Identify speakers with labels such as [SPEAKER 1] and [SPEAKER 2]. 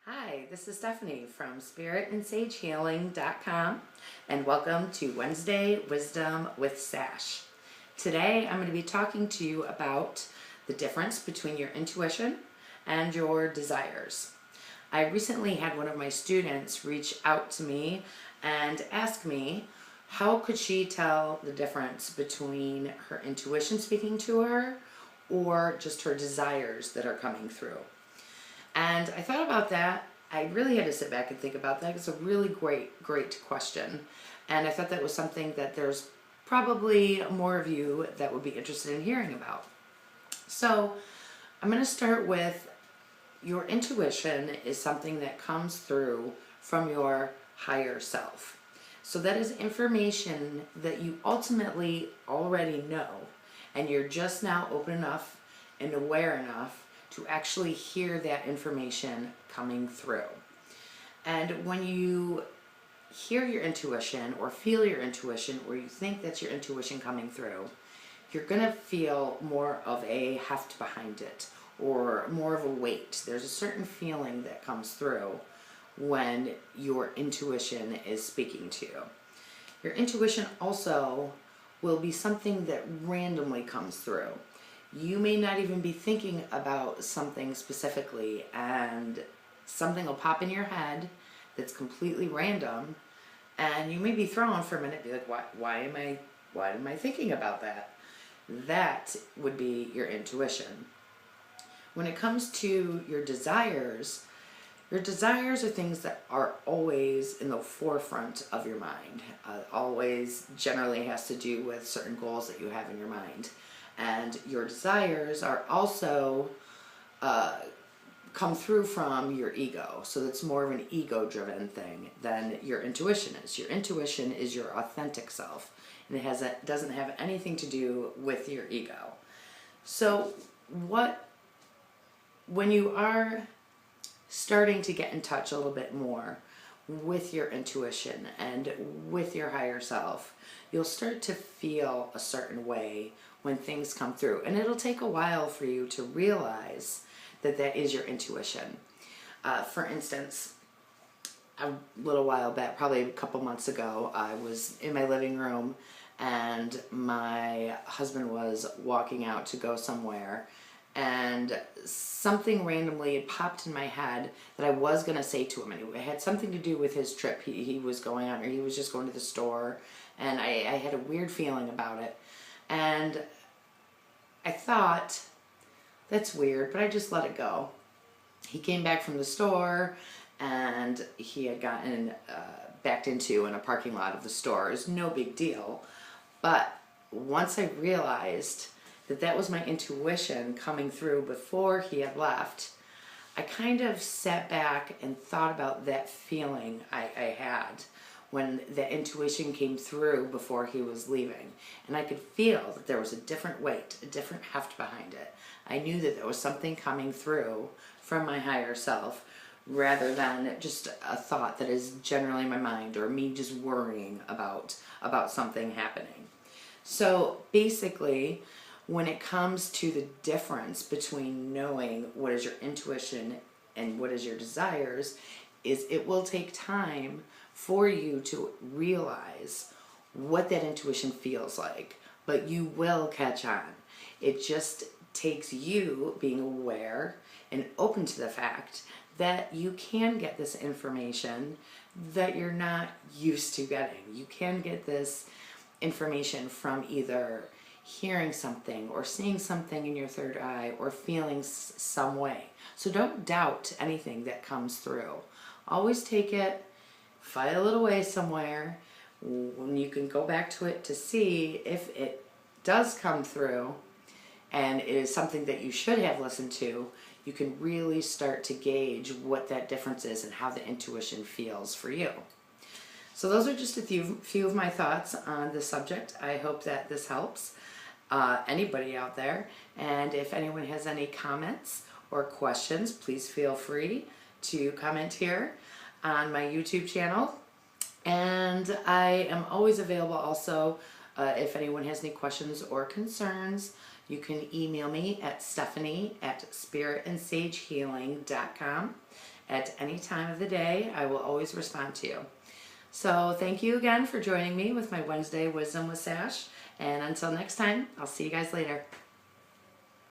[SPEAKER 1] Hi, this is Stephanie from spiritandsagehealing.com and welcome to Wednesday Wisdom with Sash. Today I'm going to be talking to you about the difference between your intuition and your desires. I recently had one of my students reach out to me and ask me how could she tell the difference between her intuition speaking to her or just her desires that are coming through. And I thought about that. I really had to sit back and think about that. It's a really great question. And I thought that was something that there's probably more of you that would be interested in hearing about. So I'm going to start with your intuition is something that comes through from your higher self. So that is information that you ultimately already know, and you're just now open enough and aware enough to actually hear that information coming through. And when you hear your intuition or feel your intuition or you think that's your intuition coming through, you're going to feel more of a heft behind it or more of a weight. There's a certain feeling that comes through when your intuition is speaking to you. Your intuition also will be something that randomly comes through. You may not even be thinking about something specifically, and something will pop in your head that's completely random, and you may be thrown for a minute and be like, why am I thinking about that? That would be your intuition. When it comes to your desires are things that are always in the forefront of your mind. Always generally has to do with certain goals that you have in your mind. And your desires are also come through from your ego. So it's more of an ego-driven thing than your intuition is. Your intuition is your authentic self, and it doesn't have anything to do with your ego. So when you are starting to get in touch a little bit more with your intuition and with your higher self, you'll start to feel a certain way when things come through. And it'll take a while for you to realize that that is your intuition. For instance, a little while back, probably a couple months ago, I was in my living room and my husband was walking out to go somewhere, and something randomly had popped in my head that I was going to say to him, and it had something to do with his trip he was going on, or he was just going to the store, and I had a weird feeling about it. And I thought, that's weird, but I just let it go. He came back from the store, and he had gotten backed into in a parking lot of the store. It was no big deal. But once I realized that that was my intuition coming through before he had left, I kind of sat back and thought about that feeling I had when the intuition came through before he was leaving. And I could feel that there was a different weight, a different heft behind it. I knew that there was something coming through from my higher self rather than just a thought that is generally in my mind or me just worrying about something happening. So basically, when it comes to the difference between knowing what is your intuition and what is your desires, is it will take time for you to realize what that intuition feels like, but you will catch on. It just takes you being aware and open to the fact that you can get this information that you're not used to getting. You can get this information from either hearing something or seeing something in your third eye or feeling some way. So don't doubt anything that comes through. Always take it, file it away somewhere, when you can go back to it to see if it does come through and it is something that you should have listened to. You can really start to gauge what that difference is and how the intuition feels for you. So those are just a few of my thoughts on this subject. I hope that this helps anybody out there. And if anyone has any comments or questions, please feel free to comment here on my YouTube channel. And I am always available also if anyone has any questions or concerns. You can email me at stephanie@spiritandsagehealing.com. at any time of the day. I will always respond to you. So thank you again for joining me with my Wednesday Wisdom with Sash. And until next time, I'll see you guys later.